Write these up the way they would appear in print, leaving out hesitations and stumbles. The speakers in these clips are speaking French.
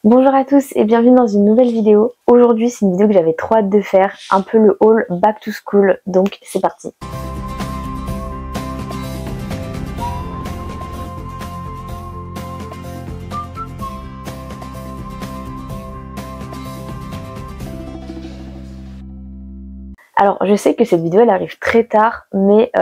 Bonjour à tous et bienvenue dans une nouvelle vidéo. Aujourd'hui c'est une vidéo que j'avais trop hâte de faire, un peu le haul back to school, donc c'est parti. Alors je sais que cette vidéo elle arrive très tard, mais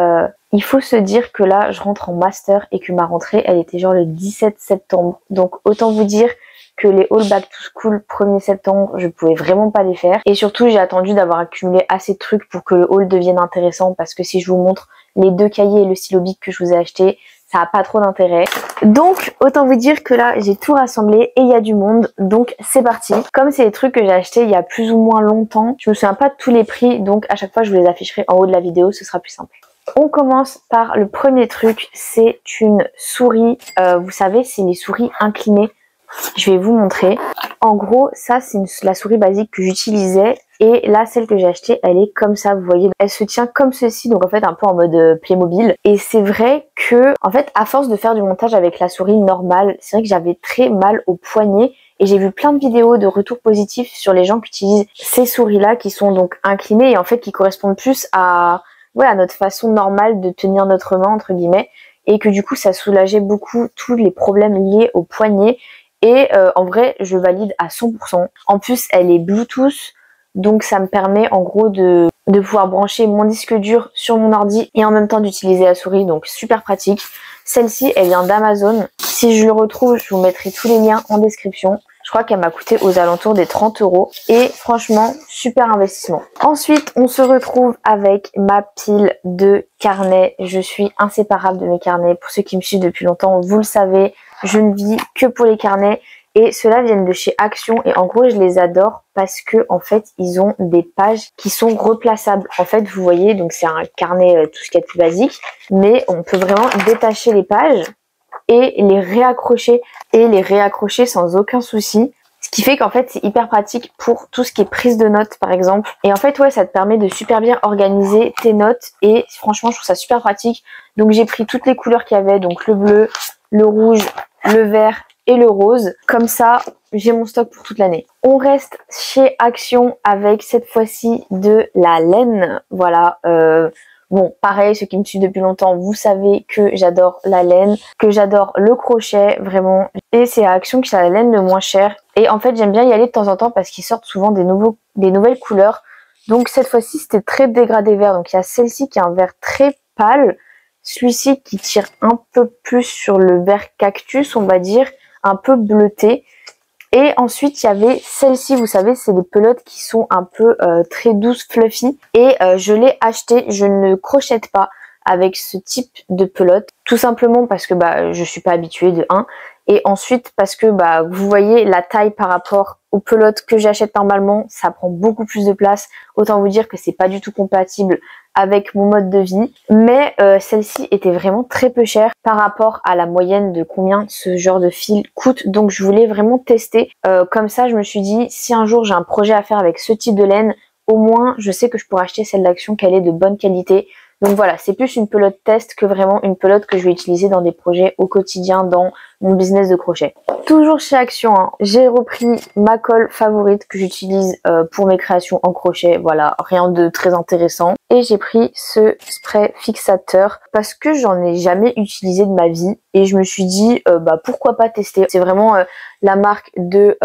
il faut se dire que là je rentre en master et que ma rentrée elle était genre le 17 septembre. Donc autant vous dire que les hauls back to school 1er septembre, je pouvais vraiment pas les faire. Et surtout j'ai attendu d'avoir accumulé assez de trucs pour que le haul devienne intéressant, parce que si je vous montre les 2 cahiers et le stylo bic que je vous ai acheté, ça n'a pas trop d'intérêt. Donc autant vous dire que là j'ai tout rassemblé et il y a du monde, donc c'est parti. Comme c'est des trucs que j'ai achetés il y a plus ou moins longtemps, je me souviens pas de tous les prix, donc à chaque fois je vous les afficherai en haut de la vidéo, ce sera plus simple. On commence par le premier truc, c'est une souris, vous savez c'est les souris inclinées. Je vais vous montrer. En gros, ça c'est la souris basique que j'utilisais. Et là, celle que j'ai achetée, elle est comme ça, vous voyez. Elle se tient comme ceci, donc en fait un peu en mode Playmobil. Et c'est vrai que, en fait, à force de faire du montage avec la souris normale, c'est vrai que j'avais très mal au poignet. Et j'ai vu plein de vidéos de retours positifs sur les gens qui utilisent ces souris-là, qui sont donc inclinées et en fait qui correspondent plus à notre façon normale de tenir notre main, entre guillemets. Et que du coup, ça soulageait beaucoup tous les problèmes liés au poignet. Et en vrai, je valide à 100%. En plus, elle est Bluetooth, donc ça me permet en gros de pouvoir brancher mon disque dur sur mon ordi et en même temps d'utiliser la souris, donc super pratique. Celle-ci, elle vient d'Amazon. Si je le retrouve, je vous mettrai tous les liens en description. Je crois qu'elle m'a coûté aux alentours des 30 € et franchement, super investissement. Ensuite, on se retrouve avec ma pile de carnets. Je suis inséparable de mes carnets. Pour ceux qui me suivent depuis longtemps, vous le savez, je ne vis que pour les carnets. Et ceux-là viennent de chez Action et en gros je les adore parce que en fait ils ont des pages qui sont replaçables. En fait vous voyez, donc c'est un carnet tout ce qu'il y a de plus basique, mais on peut vraiment détacher les pages et les réaccrocher sans aucun souci. Ce qui fait qu'en fait c'est hyper pratique pour tout ce qui est prise de notes par exemple. Et en fait ouais, ça te permet de super bien organiser tes notes et franchement je trouve ça super pratique. Donc j'ai pris toutes les couleurs qu'il y avait, donc le bleu, le rouge, le vert et le rose. Comme ça, j'ai mon stock pour toute l'année. On reste chez Action avec cette fois-ci de la laine. Voilà. Bon, pareil, ceux qui me suivent depuis longtemps, vous savez que j'adore la laine, que j'adore le crochet, vraiment. Et c'est à Action qui a la laine le moins cher. Et en fait, j'aime bien y aller de temps en temps parce qu'ils sortent souvent des nouvelles couleurs. Donc cette fois-ci, c'était très dégradé vert. Donc il y a celle-ci qui est un vert très pâle. Celui-ci qui tire un peu plus sur le vert cactus, on va dire, un peu bleuté. Et ensuite, il y avait celle-ci, vous savez, c'est les pelotes qui sont un peu très douces, fluffy. Et je l'ai acheté, je ne crochette pas avec ce type de pelote. Tout simplement parce que je suis pas habituée de 1. Et ensuite parce que vous voyez la taille par rapport aux pelotes que j'achète normalement, ça prend beaucoup plus de place. Autant vous dire que c'est pas du tout compatible avec mon mode de vie. Mais celle-ci était vraiment très peu chère par rapport à la moyenne de combien ce genre de fil coûte. Donc je voulais vraiment tester. Comme ça je me suis dit, si un jour j'ai un projet à faire avec ce type de laine, au moins je sais que je pourrais acheter celle d'Action, qu'elle est de bonne qualité. Donc voilà, c'est plus une pelote test que vraiment une pelote que je vais utiliser dans des projets au quotidien, dans mon business de crochet. Toujours chez Action, hein, j'ai repris ma colle favorite que j'utilise pour mes créations en crochet. Voilà, rien de très intéressant. Et j'ai pris ce spray fixateur parce que j'en ai jamais utilisé de ma vie. Et je me suis dit, pourquoi pas tester. C'est vraiment la marque de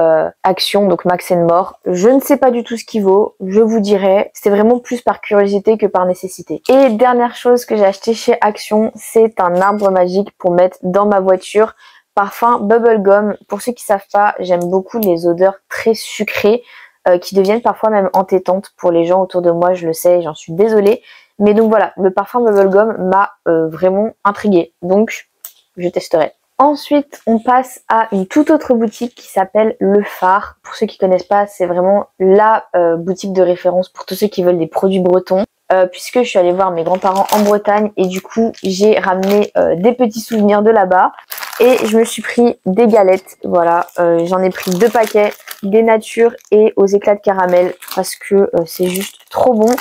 Action, donc Max & More. Je ne sais pas du tout ce qu'il vaut, je vous dirai. C'était vraiment plus par curiosité que par nécessité. Et dernière chose que j'ai acheté chez Action, c'est un arbre magique pour mettre dans ma voiture. Parfum Bubblegum. Pour ceux qui savent pas, j'aime beaucoup les odeurs très sucrées qui deviennent parfois même entêtantes pour les gens autour de moi, je le sais, j'en suis désolée. Mais donc voilà, le parfum Bubblegum m'a vraiment intriguée. Donc je testerai. Ensuite, on passe à une toute autre boutique qui s'appelle Le Phare. Pour ceux qui connaissent pas, c'est vraiment la boutique de référence pour tous ceux qui veulent des produits bretons. Puisque je suis allée voir mes grands-parents en Bretagne et du coup, j'ai ramené des petits souvenirs de là-bas. Et je me suis pris des galettes, voilà. J'en ai pris 2 paquets, des natures et aux éclats de caramel parce que c'est juste trop bon.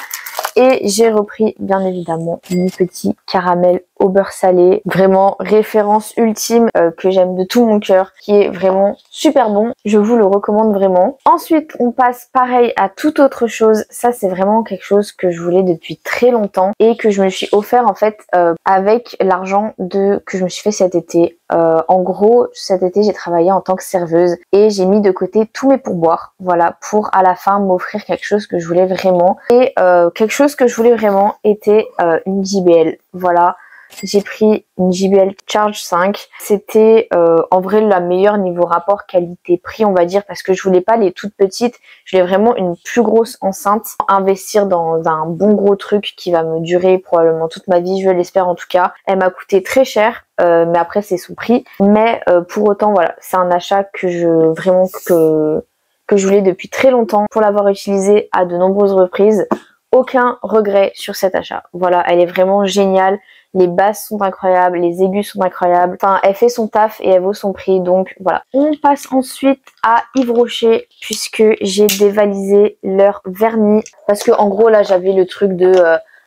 Et j'ai repris bien évidemment mon petit caramel au beurre salé, vraiment référence ultime que j'aime de tout mon cœur, qui est vraiment super bon, je vous le recommande vraiment. Ensuite on passe pareil à toute autre chose, ça c'est vraiment quelque chose que je voulais depuis très longtemps et que je me suis offert en fait avec l'argent que je me suis fait cet été. En gros cet été j'ai travaillé en tant que serveuse et j'ai mis de côté tous mes pourboires, voilà, pour à la fin m'offrir quelque chose que je voulais vraiment. Et quelque chose que je voulais vraiment était une JBL, voilà. J'ai pris une JBL Charge 5. C'était en vrai la meilleure niveau rapport qualité-prix, on va dire, parce que je voulais pas les toutes petites. Je voulais vraiment une plus grosse enceinte. Investir dans un bon gros truc qui va me durer probablement toute ma vie, je l'espère en tout cas. Elle m'a coûté très cher, mais après c'est son prix. Mais pour autant, voilà, c'est un achat que je voulais depuis très longtemps pour l'avoir utilisé à de nombreuses reprises. Aucun regret sur cet achat. Voilà, elle est vraiment géniale. Les basses sont incroyables, les aigus sont incroyables. Enfin, elle fait son taf et elle vaut son prix. Donc voilà. On passe ensuite à Yves Rocher puisque j'ai dévalisé leur vernis. Parce que en gros là j'avais le truc de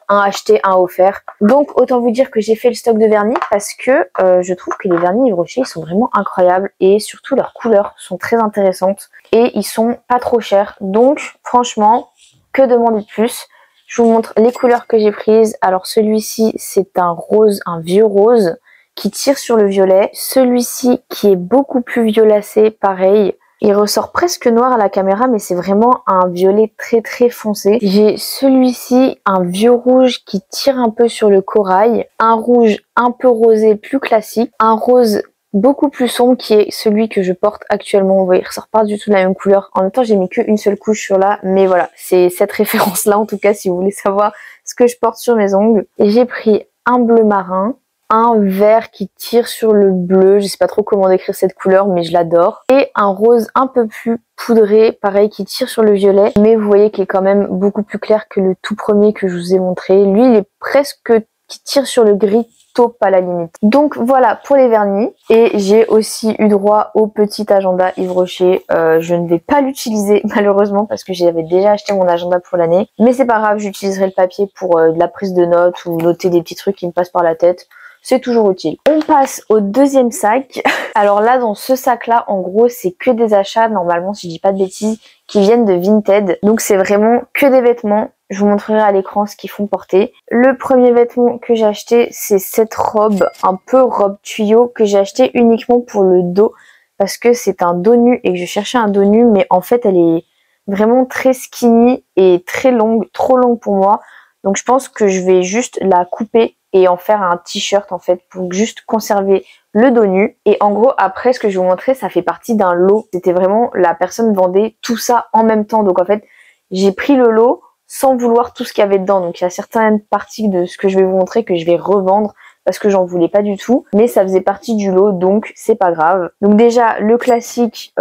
un acheté, un offert. Donc autant vous dire que j'ai fait le stock de vernis parce que je trouve que les vernis Yves Rocher ils sont vraiment incroyables et surtout leurs couleurs sont très intéressantes et ils sont pas trop chers. Donc franchement, que demander de plus? Je vous montre les couleurs que j'ai prises. Alors celui-ci, c'est un rose, un vieux rose qui tire sur le violet. Celui-ci qui est beaucoup plus violacé, pareil. Il ressort presque noir à la caméra, mais c'est vraiment un violet très très foncé. J'ai celui-ci, un vieux rouge qui tire un peu sur le corail. Un rouge un peu rosé plus classique. Un rose beaucoup plus sombre qui est celui que je porte actuellement. Vous voyez, il ressort pas du tout de la même couleur. En même temps, j'ai mis qu'une seule couche sur là, mais voilà, c'est cette référence là en tout cas si vous voulez savoir ce que je porte sur mes ongles. Et j'ai pris un bleu marin, un vert qui tire sur le bleu, je sais pas trop comment décrire cette couleur mais je l'adore, et un rose un peu plus poudré, pareil qui tire sur le violet, mais vous voyez qu'il est quand même beaucoup plus clair que le tout premier que je vous ai montré. Lui il est presque qui tire sur le gris taupe à la limite. Donc voilà pour les vernis. Et j'ai aussi eu droit au petit agenda Yves Rocher. Je ne vais pas l'utiliser malheureusement parce que j'avais déjà acheté mon agenda pour l'année. Mais c'est pas grave, j'utiliserai le papier pour de la prise de notes ou noter des petits trucs qui me passent par la tête. C'est toujours utile. On passe au deuxième sac. Alors là, dans ce sac-là, en gros, c'est que des achats, normalement, si je dis pas de bêtises, qui viennent de Vinted. Donc c'est vraiment que des vêtements. Je vous montrerai à l'écran ce qu'ils font porter. Le premier vêtement que j'ai acheté, c'est cette robe, un peu robe tuyau, que j'ai acheté uniquement pour le dos. Parce que c'est un dos nu et que je cherchais un dos nu, mais en fait, elle est vraiment très skinny et très longue, trop longue pour moi. Donc je pense que je vais juste la couper et en faire un t-shirt en fait pour juste conserver le dos nu. Et en gros après ce que je vais vous montrer ça fait partie d'un lot. C'était vraiment la personne vendait tout ça en même temps. Donc en fait j'ai pris le lot sans vouloir tout ce qu'il y avait dedans. Donc il y a certaines parties de ce que je vais vous montrer que je vais revendre parce que j'en voulais pas du tout. Mais ça faisait partie du lot donc c'est pas grave. Donc déjà le classique,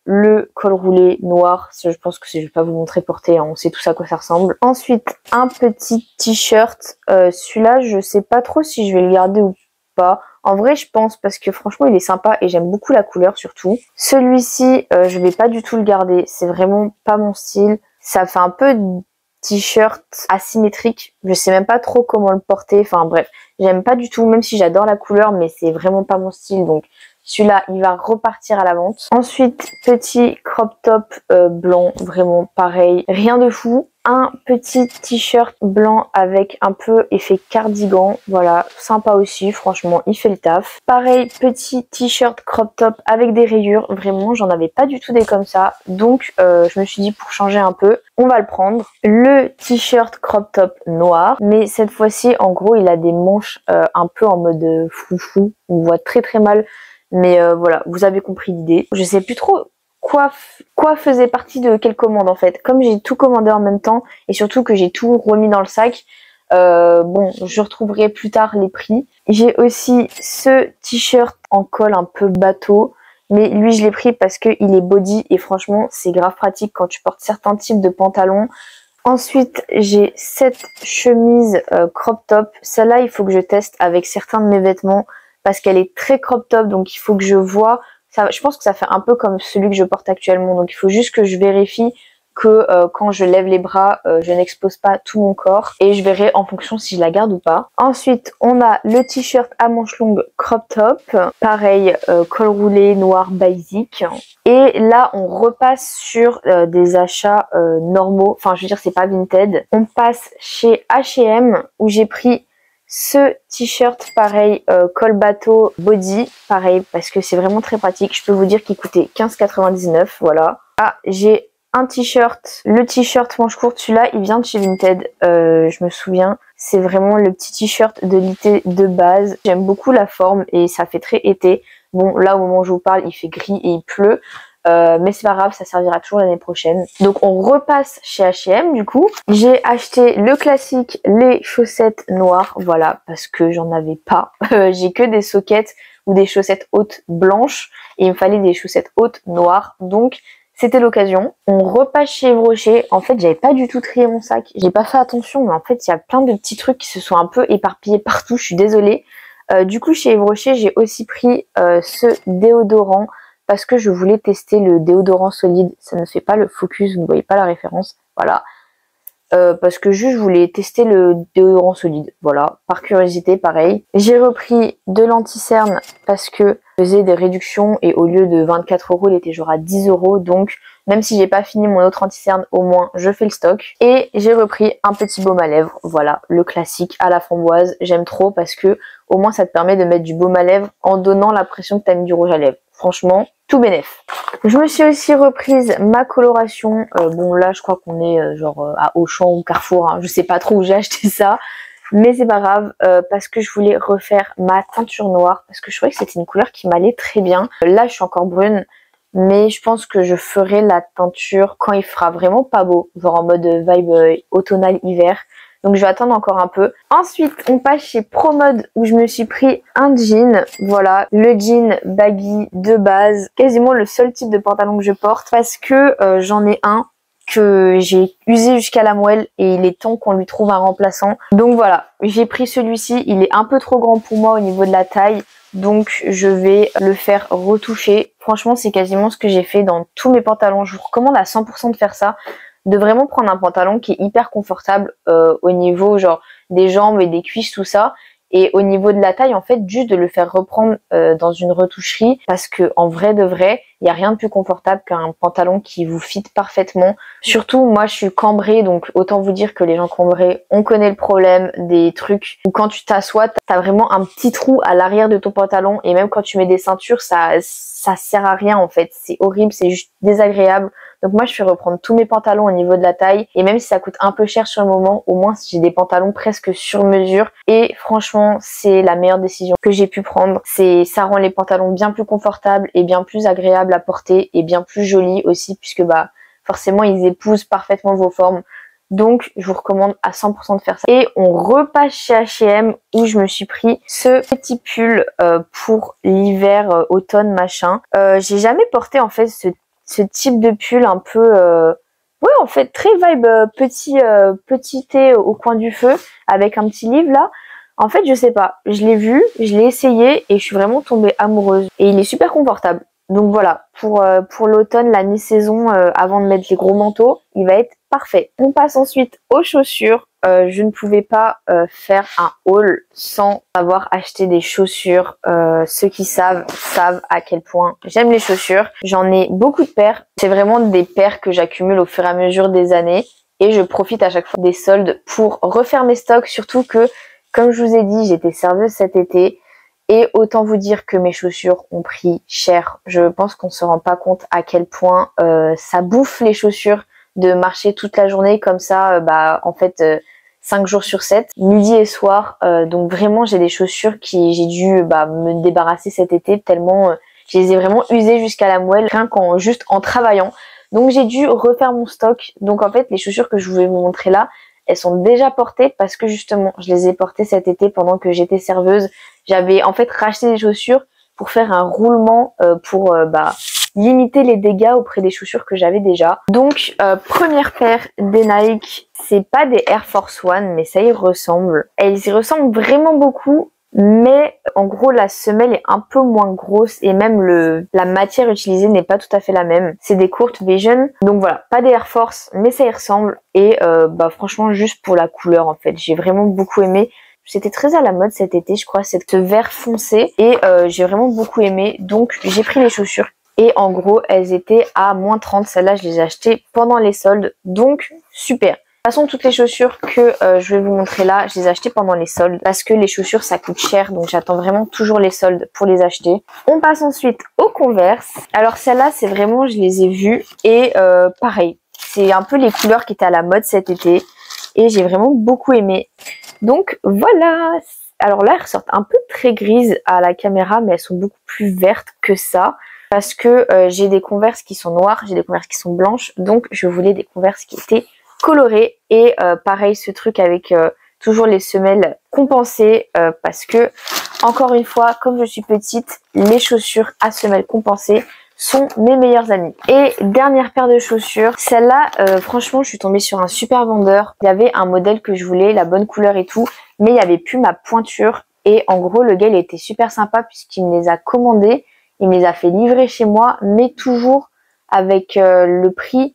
le col roulé noir, ça, je pense que je vais pas vous montrer porter, hein, on sait tous à quoi ça ressemble. Ensuite, un petit t-shirt, celui-là, je sais pas trop si je vais le garder ou pas. En vrai, je pense parce que franchement, il est sympa et j'aime beaucoup la couleur surtout. Celui-ci, je vais pas du tout le garder, c'est vraiment pas mon style. Ça fait un peu t-shirt asymétrique, je sais même pas trop comment le porter, enfin bref, j'aime pas du tout, même si j'adore la couleur, mais c'est vraiment pas mon style, donc celui-là, il va repartir à la vente. Ensuite, petit crop top blanc, vraiment pareil, rien de fou. Un petit t-shirt blanc avec un peu effet cardigan, voilà, sympa aussi, franchement, il fait le taf. Pareil, petit t-shirt crop top avec des rayures, vraiment, j'en avais pas du tout des comme ça, donc je me suis dit pour changer un peu, on va le prendre. Le t-shirt crop top noir, mais cette fois-ci, en gros, il a des manches un peu en mode foufou, on voit très très mal. Mais voilà, vous avez compris l'idée. Je sais plus trop quoi faisait partie de quelle commande en fait. Comme j'ai tout commandé en même temps et surtout que j'ai tout remis dans le sac, bon, je retrouverai plus tard les prix. J'ai aussi ce t-shirt en col un peu bateau. Mais lui, je l'ai pris parce qu'il est body et franchement, c'est grave pratique quand tu portes certains types de pantalons. Ensuite, j'ai cette chemise crop top. Celle-là, il faut que je teste avec certains de mes vêtements. Parce qu'elle est très crop top, donc il faut que je vois. Ça, je pense que ça fait un peu comme celui que je porte actuellement, donc il faut juste que je vérifie que quand je lève les bras, je n'expose pas tout mon corps et je verrai en fonction si je la garde ou pas. Ensuite, on a le t-shirt à manches longues crop top, pareil, col roulé noir basic. Et là, on repasse sur des achats normaux, enfin je veux dire c'est pas Vinted. On passe chez H&M où j'ai pris ce t-shirt pareil, col bateau body, pareil parce que c'est vraiment très pratique. Je peux vous dire qu'il coûtait 15,99 €, voilà. Ah, j'ai un t-shirt, le t-shirt manche courte, celui-là il vient de chez Vinted, je me souviens. C'est vraiment le petit t-shirt de l'été de base. J'aime beaucoup la forme et ça fait très été. Bon, là au moment où je vous parle, il fait gris et il pleut. Mais c'est pas grave, ça servira toujours l'année prochaine. Donc on repasse chez H&M du coup. J'ai acheté le classique, les chaussettes noires, voilà, parce que j'en avais pas. J'ai que des sockets ou des chaussettes hautes blanches et il me fallait des chaussettes hautes noires. Donc c'était l'occasion. On repasse chez Yves Rocher. En fait, j'avais pas du tout trié mon sac. J'ai pas fait attention, mais en fait, il y a plein de petits trucs qui se sont un peu éparpillés partout. Je suis désolée. Du coup, chez Yves Rocher, j'ai aussi pris ce déodorant parce que je voulais tester le déodorant solide. Ça ne fait pas le focus, vous ne voyez pas la référence. Voilà. Parce que juste je voulais tester le déodorant solide, voilà, par curiosité pareil. J'ai repris de l'anti-cerne parce que je faisais des réductions et au lieu de 24 €, il était genre à 10 €, donc même si j'ai pas fini mon autre anti-cerne, au moins je fais le stock. Et j'ai repris un petit baume à lèvres, voilà, le classique à la framboise, j'aime trop parce que au moins ça te permet de mettre du baume à lèvres en donnant l'impression que t'as mis du rouge à lèvres. Franchement, tout bénef. Je me suis aussi reprise ma coloration. Bon là je crois qu'on est genre à Auchan ou Carrefour, hein. Je sais pas trop où j'ai acheté ça. Mais c'est pas grave parce que je voulais refaire ma teinture noire. Parce que je trouvais que c'était une couleur qui m'allait très bien. Là je suis encore brune. Mais je pense que je ferai la teinture quand il fera vraiment pas beau. Genre en mode vibe automnal hiver. Donc je vais attendre encore un peu. Ensuite, on passe chez Promode où je me suis pris un jean. Voilà, le jean baggy de base. Quasiment le seul type de pantalon que je porte parce que j'en ai un que j'ai usé jusqu'à la moelle et il est temps qu'on lui trouve un remplaçant. Donc voilà, j'ai pris celui-ci. Il est un peu trop grand pour moi au niveau de la taille. Donc je vais le faire retoucher. Franchement, c'est quasiment ce que j'ai fait dans tous mes pantalons. Je vous recommande à 100% de faire ça. De vraiment prendre un pantalon qui est hyper confortable au niveau genre des jambes et des cuisses, tout ça. Et au niveau de la taille, en fait, juste de le faire reprendre dans une retoucherie parce que en vrai de vrai, il n'y a rien de plus confortable qu'un pantalon qui vous fit parfaitement. Surtout, moi, je suis cambrée, donc autant vous dire que les gens cambrés, on connaît le problème des trucs où quand tu t'assois, t'as vraiment un petit trou à l'arrière de ton pantalon et même quand tu mets des ceintures, ça sert à rien en fait. C'est horrible, c'est juste désagréable. Donc moi je fais reprendre tous mes pantalons au niveau de la taille et même si ça coûte un peu cher sur le moment, au moins j'ai des pantalons presque sur mesure et franchement c'est la meilleure décision que j'ai pu prendre. Ça rend les pantalons bien plus confortables et bien plus agréables à porter et bien plus jolis aussi puisque bah forcément ils épousent parfaitement vos formes. Donc je vous recommande à 100% de faire ça. Et on repasse chez H&M où je me suis pris ce petit pull pour l'hiver, automne machin. J'ai jamais porté en fait ce type de pull un peu ouais en fait très vibe petit thé au coin du feu avec un petit livre là. En fait je sais pas, je l'ai vu, je l'ai essayé et je suis vraiment tombée amoureuse et il est super confortable. Donc voilà, pour l'automne, la mi-saison, avant de mettre les gros manteaux, il va être parfait. On passe ensuite aux chaussures. Je ne pouvais pas faire un haul sans avoir acheté des chaussures. Ceux qui savent à quel point j'aime les chaussures. J'en ai beaucoup de paires. C'est vraiment des paires que j'accumule au fur et à mesure des années. Et je profite à chaque fois des soldes pour refaire mes stocks. Surtout que, comme je vous ai dit, j'étais serveuse cet été. Et autant vous dire que mes chaussures ont pris cher. Je pense qu'on se rend pas compte à quel point ça bouffe les chaussures de marcher toute la journée comme ça, en fait 5 jours sur 7, midi et soir. Donc vraiment j'ai des chaussures qui j'ai dû me débarrasser cet été tellement je les ai vraiment usées jusqu'à la moelle rien qu'en juste en travaillant. Donc j'ai dû refaire mon stock. Donc en fait les chaussures que je voulais vous montrer là, elles sont déjà portées parce que justement je les ai portées cet été pendant que j'étais serveuse. J'avais en fait racheté des chaussures pour faire un roulement pour limiter les dégâts auprès des chaussures que j'avais déjà. Donc première paire des Nike, c'est pas des Air Force One mais ça y ressemble. Elles y ressemblent vraiment beaucoup mais en gros la semelle est un peu moins grosse et même la matière utilisée n'est pas tout à fait la même. C'est des Kurt Vision, donc voilà, pas des Air Force mais ça y ressemble et bah franchement juste pour la couleur en fait, j'ai vraiment beaucoup aimé. C'était très à la mode cet été je crois, c'est ce vert foncé et j'ai vraiment beaucoup aimé, donc j'ai pris les chaussures. Et en gros, elles étaient à moins 30. Celles-là, je les ai achetées pendant les soldes. Donc, super. De toute façon, toutes les chaussures que je vais vous montrer là, je les ai achetées pendant les soldes. Parce que les chaussures, ça coûte cher. Donc, j'attends vraiment toujours les soldes pour les acheter. On passe ensuite aux Converse. Alors, celles-là, c'est vraiment, je les ai vues. Et pareil, c'est un peu les couleurs qui étaient à la mode cet été. Et j'ai vraiment beaucoup aimé. Donc, voilà. Alors là, elles ressortent un peu très grises à la caméra. Mais elles sont beaucoup plus vertes que ça. Parce que j'ai des Converse qui sont noires, j'ai des Converse qui sont blanches, donc je voulais des Converse qui étaient colorées. Et pareil, ce truc avec toujours les semelles compensées, parce que, encore une fois, comme je suis petite, les chaussures à semelles compensées sont mes meilleures amies. Et dernière paire de chaussures, celle-là, franchement, je suis tombée sur un super vendeur. Il y avait un modèle que je voulais, la bonne couleur et tout, mais il n'y avait plus ma pointure. Et en gros, le gars, il était super sympa puisqu'il me les a commandées. Il me les a fait livrer chez moi, mais toujours avec le prix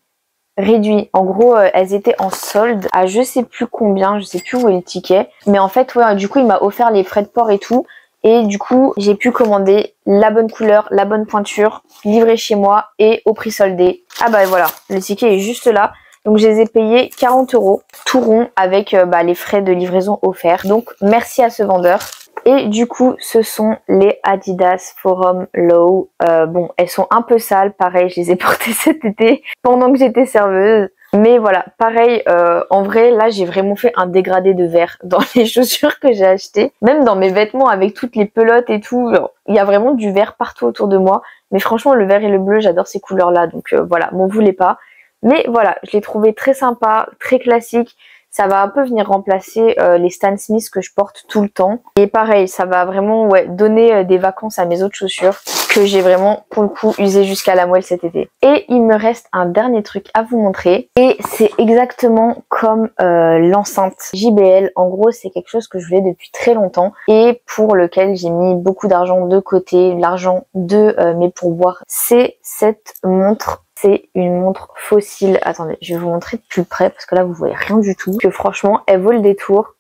réduit. En gros, elles étaient en solde à je sais plus combien, je sais plus où est le ticket. Mais en fait, ouais, du coup, il m'a offert les frais de port et tout. Et du coup, j'ai pu commander la bonne couleur, la bonne pointure, livrée chez moi et au prix soldé. Ah bah voilà, le ticket est juste là. Donc je les ai payés 40 €, tout rond, avec les frais de livraison offerts. Donc merci à ce vendeur. Et du coup, ce sont les Adidas Forum Low. Bon, elles sont un peu sales, pareil, je les ai portées cet été pendant que j'étais serveuse. Mais voilà, pareil, en vrai, là, j'ai vraiment fait un dégradé de vert dans les chaussures que j'ai achetées. Même dans mes vêtements, avec toutes les pelotes et tout, il y a vraiment du vert partout autour de moi. Mais franchement, le vert et le bleu, j'adore ces couleurs-là. Donc voilà, m'en voulez pas. Mais voilà, je l'ai trouvé très sympa, très classique. Ça va un peu venir remplacer les Stan Smith que je porte tout le temps. Et pareil, ça va vraiment donner des vacances à mes autres chaussures que j'ai vraiment, pour le coup, usé jusqu'à la moelle cet été. Et il me reste un dernier truc à vous montrer. Et c'est exactement comme l'enceinte JBL. En gros, c'est quelque chose que je voulais depuis très longtemps et pour lequel j'ai mis beaucoup d'argent de côté, l'argent de mes pourboires. C'est cette montre. C'est une montre fossile. Attendez, je vais vous montrer de plus près parce que là vous voyez rien du tout. Que franchement, elle vaut le détour.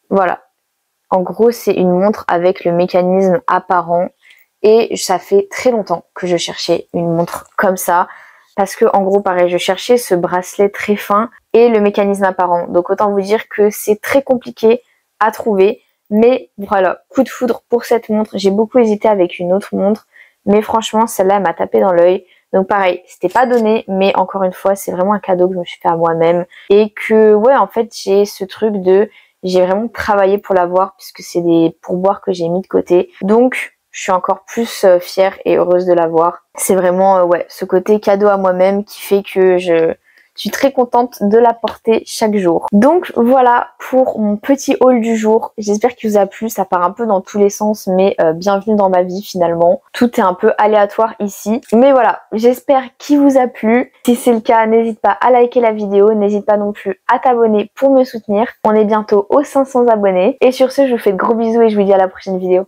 Voilà. En gros, c'est une montre avec le mécanisme apparent. Et ça fait très longtemps que je cherchais une montre comme ça. Parce que en gros, pareil, je cherchais ce bracelet très fin et le mécanisme apparent. Donc autant vous dire que c'est très compliqué à trouver. Mais voilà, coup de foudre pour cette montre. J'ai beaucoup hésité avec une autre montre. Mais franchement, celle-là, elle m'a tapé dans l'œil. Donc pareil, c'était pas donné, mais encore une fois, c'est vraiment un cadeau que je me suis fait à moi-même. Et que, ouais, en fait, j'ai ce truc j'ai vraiment travaillé pour l'avoir, puisque c'est des pourboires que j'ai mis de côté. Donc, je suis encore plus fière et heureuse de l'avoir. C'est vraiment, ce côté cadeau à moi-même qui fait que je suis très contente de la porter chaque jour. Donc voilà pour mon petit haul du jour. J'espère qu'il vous a plu. Ça part un peu dans tous les sens, mais bienvenue dans ma vie finalement. Tout est un peu aléatoire ici. Mais voilà, j'espère qu'il vous a plu. Si c'est le cas, n'hésite pas à liker la vidéo. N'hésite pas non plus à t'abonner pour me soutenir. On est bientôt aux 500 abonnés. Et sur ce, je vous fais de gros bisous et je vous dis à la prochaine vidéo.